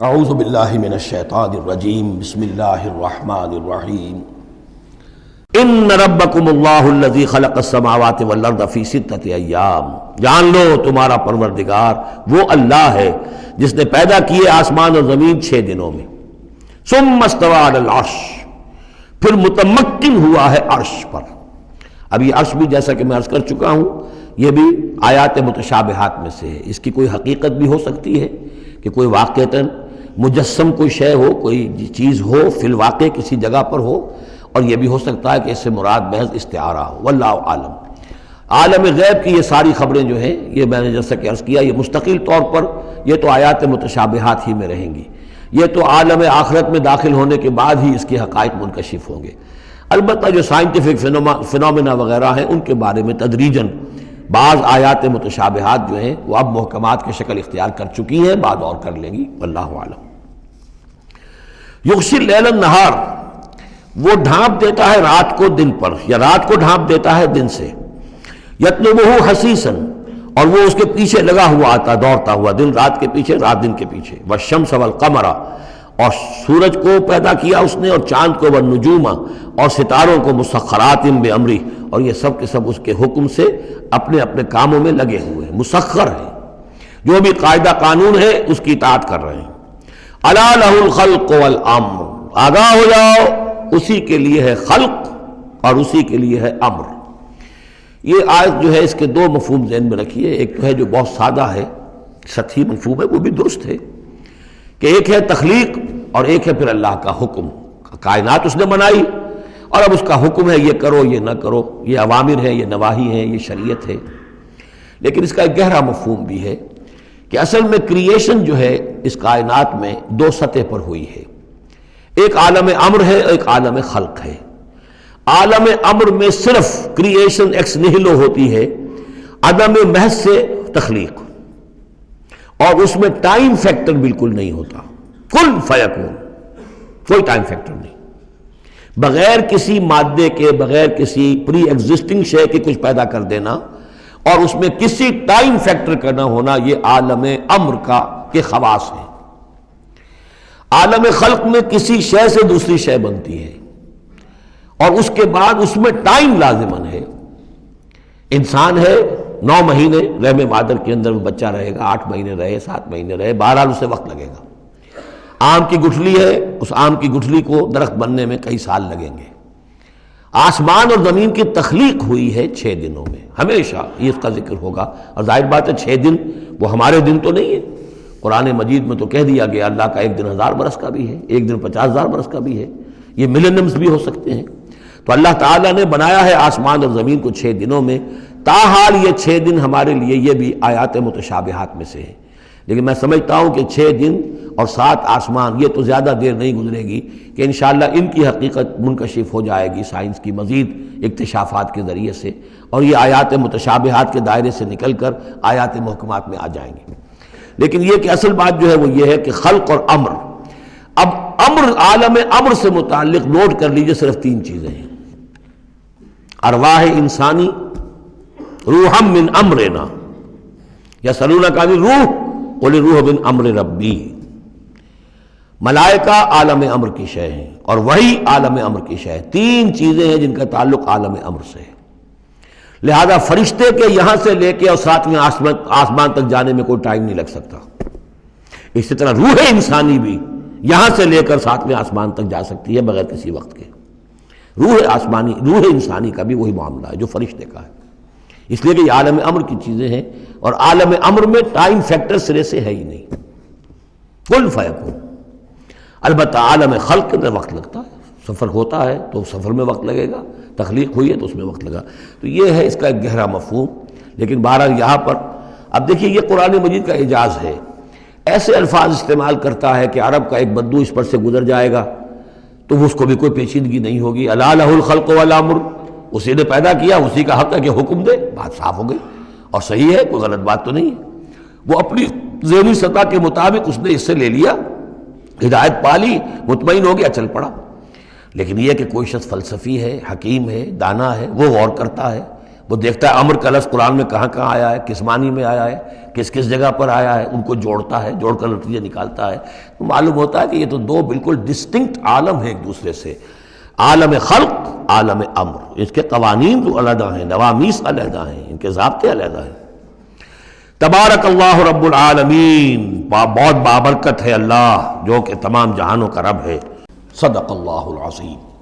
اعوذ باللہ من الشیطان الرجیم بسم اللہ الرحمن الرحیم ان ربکم اللہ الذی خلق السماوات والارض فی ستۃ ایام، جان لو تمہارا پروردگار وہ اللہ ہے جس نے پیدا کیے آسمان اور زمین 6 دنوں میں، ثم استوى علی العرش، پھر متمکن ہوا ہے عرش پر۔ اب یہ عرش بھی جیسا کہ میں عرض کر چکا ہوں یہ بھی آیات متشابہات میں سے ہے، اس کی کوئی حقیقت بھی ہو سکتی ہے کہ کوئی واقعتاً مجسم کوئی شے ہو، کوئی چیز ہو فی الواقع کسی جگہ پر ہو، اور یہ بھی ہو سکتا ہے کہ اس سے مراد محض استعارہ ہو، واللہ عالم۔ عالم غیب کی یہ ساری خبریں جو ہیں، یہ میں نے جیسا کہ عرض کیا یہ مستقل طور پر یہ تو آیات متشابہات ہی میں رہیں گی، یہ تو عالم آخرت میں داخل ہونے کے بعد ہی اس کے حقائق منکشف ہوں گے۔ البتہ جو سائنٹیفک فنومینا وغیرہ ہیں ان کے بارے میں تدریجاً بعض آیات متشابہات جو ہیں وہ اب محکمات کی شکل اختیار کر چکی ہیں، بعد اور کر لیں گی، واللہ عالم۔ یغشی اللیل النہار، وہ ڈھانپ دیتا ہے رات کو دن پر، یا رات کو ڈھانپ دیتا ہے دن سے۔ یطلبہ حثیثاً، اور وہ اس کے پیچھے لگا ہوا آتا، دوڑتا ہوا، دن رات کے پیچھے رات دن کے پیچھے۔ والشمس والقمر، اور سورج کو پیدا کیا اس نے اور چاند کو، والنجوم، اور ستاروں کو، مسخرات بامرہ، اور یہ سب کے سب اس کے حکم سے اپنے اپنے کاموں میں لگے ہوئے ہیں، مسخر ہیں، جو بھی قاعدہ قانون ہے اس کی اطاعت کر رہے ہیں۔ الا لہ الخلق والامر، آگاہ ہو جاؤ اسی کے لیے ہے خلق اور اسی کے لیے ہے امر۔ یہ آیت جو ہے اس کے 2 مفہوم ذہن میں رکھیے، ایک تو ہے جو بہت سادہ ہے، سطحی مفہوم ہے، وہ بھی درست ہے کہ ایک ہے تخلیق اور ایک ہے پھر اللہ کا حکم، کائنات اس نے بنائی اور اب اس کا حکم ہے یہ کرو یہ نہ کرو، یہ اوامر ہے یہ نواہی ہے یہ شریعت ہے۔ لیکن اس کا ایک گہرا مفہوم بھی ہے کہ اصل میں کریشن جو ہے اس کائنات میں 2 سطح پر ہوئی ہے، ایک عالم امر ہے ایک عالم خلق ہے۔ عالم امر میں صرف کریشن ایکس نہیلو ہوتی ہے، عدم محض سے تخلیق، اور اس میں ٹائم فیکٹر بالکل نہیں ہوتا، کن فیکون، کوئی ٹائم فیکٹر نہیں، بغیر کسی مادے کے، بغیر کسی پری ایگزسٹنگ شے کے کچھ پیدا کر دینا اور اس میں کسی ٹائم فیکٹر کا نہ ہونا، یہ عالم امر کے خواص ہے۔ عالم خلق میں کسی شے سے دوسری شے بنتی ہے اور اس کے بعد اس میں ٹائم لازمن ہے۔ انسان ہے 9 مہینے رحم مادر کے اندر وہ بچہ رہے گا، 8 مہینے رہے 7 مہینے رہے، بہرحال اسے وقت لگے گا۔ آم کی گٹھلی ہے، اس آم کی گٹھلی کو درخت بننے میں کئی سال لگیں گے۔ آسمان اور زمین کی تخلیق ہوئی ہے 6 دنوں میں، ہمیشہ یہ اس کا ذکر ہوگا، اور ظاہر بات ہے 6 دن وہ ہمارے دن تو نہیں ہے، قرآن مجید میں تو کہہ دیا گیا اللہ کا ایک دن 1000 برس کا بھی ہے، ایک دن 50,000 برس کا بھی ہے، یہ ملینمز بھی ہو سکتے ہیں۔ تو اللہ تعالیٰ نے بنایا ہے آسمان اور زمین کو 6 دنوں میں، تاحال یہ 6 دن ہمارے لیے یہ بھی آیات متشابہات میں سے ہے، لیکن میں سمجھتا ہوں کہ 6 دن اور 7 آسمان یہ تو زیادہ دیر نہیں گزرے گی کہ انشاءاللہ ان کی حقیقت منکشف ہو جائے گی سائنس کی مزید اکتشافات کے ذریعے سے، اور یہ آیات متشابہات کے دائرے سے نکل کر آیات محکمات میں آ جائیں گی۔ لیکن یہ کہ اصل بات جو ہے وہ یہ ہے کہ خلق اور امر، اب امر، عالم امر سے متعلق نوٹ کر لیجئے صرف 3 چیزیں ہیں، ارواح انسانی، روحم من امرنا، یسألونک عن الروح قل الروح من امر ربی، ملائکہ عالم امر کی شے ہیں اور وہی عالم امر کی شے ہے۔ 3 چیزیں ہیں جن کا تعلق عالم امر سے ہے، لہذا فرشتے کے یہاں سے لے کے اور 7ویں آسمان تک جانے میں کوئی ٹائم نہیں لگ سکتا۔ اسی طرح روح انسانی بھی یہاں سے لے کر 7ویں آسمان تک جا سکتی ہے بغیر کسی وقت کے۔ روح انسانی کا بھی وہی معاملہ ہے جو فرشتے کا ہے، اس لیے کہ یہ عالم امر کی چیزیں ہیں، اور عالم امر میں ٹائم فیکٹر سرے سے ہے ہی نہیں، کن فیکون۔ البتہ عالم خلق کے اندر وقت لگتا ہے، سفر ہوتا ہے تو سفر میں وقت لگے گا، تخلیق ہوئی ہے تو اس میں وقت لگا، تو یہ ہے اس کا ایک گہرا مفہوم۔ لیکن بہرحال یہاں پر اب دیکھیے یہ قرآن مجید کا اعجاز ہے، ایسے الفاظ استعمال کرتا ہے کہ عرب کا ایک بدو اس پر سے گزر جائے گا تو اس کو بھی کوئی پیچیدگی نہیں ہوگی۔ الا لہ الخلق والامر، اسی نے پیدا کیا، اسی کا حق ہے کہ حکم دے، بات صاف ہو گئی اور صحیح ہے، کوئی غلط بات تو نہیں ہے۔ وہ اپنی ذہنی سطح کے مطابق اس نے اس سے لے لیا، ہدایت پالی، مطمئن ہو گیا، چل پڑا۔ لیکن یہ کہ کوئی شخص فلسفی ہے، حکیم ہے، دانا ہے، وہ غور کرتا ہے، وہ دیکھتا ہے امر کا لفظ قرآن میں کہاں کہاں آیا ہے، کس معنی میں آیا ہے، کس کس جگہ پر آیا ہے، ان کو جوڑتا ہے، جوڑ کر نتیجے نکالتا ہے، تو معلوم ہوتا ہے کہ یہ تو دو بالکل ڈسٹنکٹ عالم ہیں ایک دوسرے سے، عالم خلق، عالم امر، اس کے قوانین تو علیحدہ ہیں، نوامیس علیحدہ ہیں، ان کے ضابطے علیحدہ ہیں۔ تبارک اللہ رب العالمین، بہت بابرکت ہے اللہ جو کہ تمام جہانوں کا رب ہے۔ صدق اللہ العظیم۔